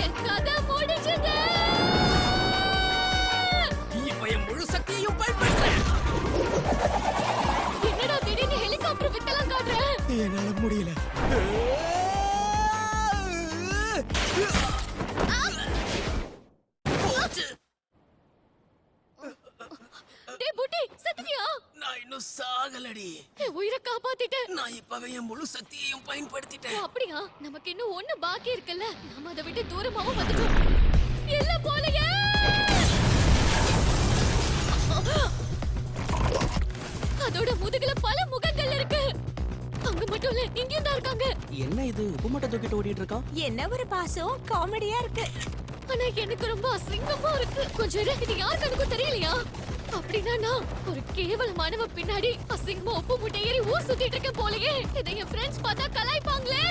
என் கதை முடிஞ்சது. இப்ப என் முழு சக்தியையும் பயன்படுத்துறேன். என்னடா திடீர்னு ஹெலிகாப்டர் வித்தலாம் காட்டுற? என்னால முடியல. டேய் புட்டி, செத்துட்டியா? நான் இன்னும் சாகலடி. என் உயிரை காப்பாத்திட்ட. நான் இப்பவே என் முழு சக்தியையும் பயன்படுத்திட்டேன். அப்படியா? நமக்கு இன்னும் ஒண்ணு பாக்கி இருக்குல்ல. நாம அதை விட்டு தூரமாவும் வந்துட்டோம். இல்ல போலையே. அதோட முதுகுல பல முகங்கள் இருக்கு. அங்க மட்டும் இல்ல, இங்கேயும் தான் இருக்காங்க. என்ன இது உப்புமட்டை தூக்கிட்டு ஓடிட்டு இருக்கான்? என்ன ஒரு பாசம், காமெடியா இருக்கு. ஆனா எனக்கு ரொம்ப அசிங்கமா இருக்கு. கொஞ்சம் இரு, இது யாருக்கு எனக்கும் தெரியலையா? அப்படின்னா நான் ஒரு கேவலமானவ பின்னாடி அசிங்கமா உப்பு மூட்டை ஏறி ஊர் சுத்திட்டு இருக்கேன் போலயே. இதை என் ஃப்ரெண்ட்ஸ் பார்த்தா கலாய்ப்பாங்களே.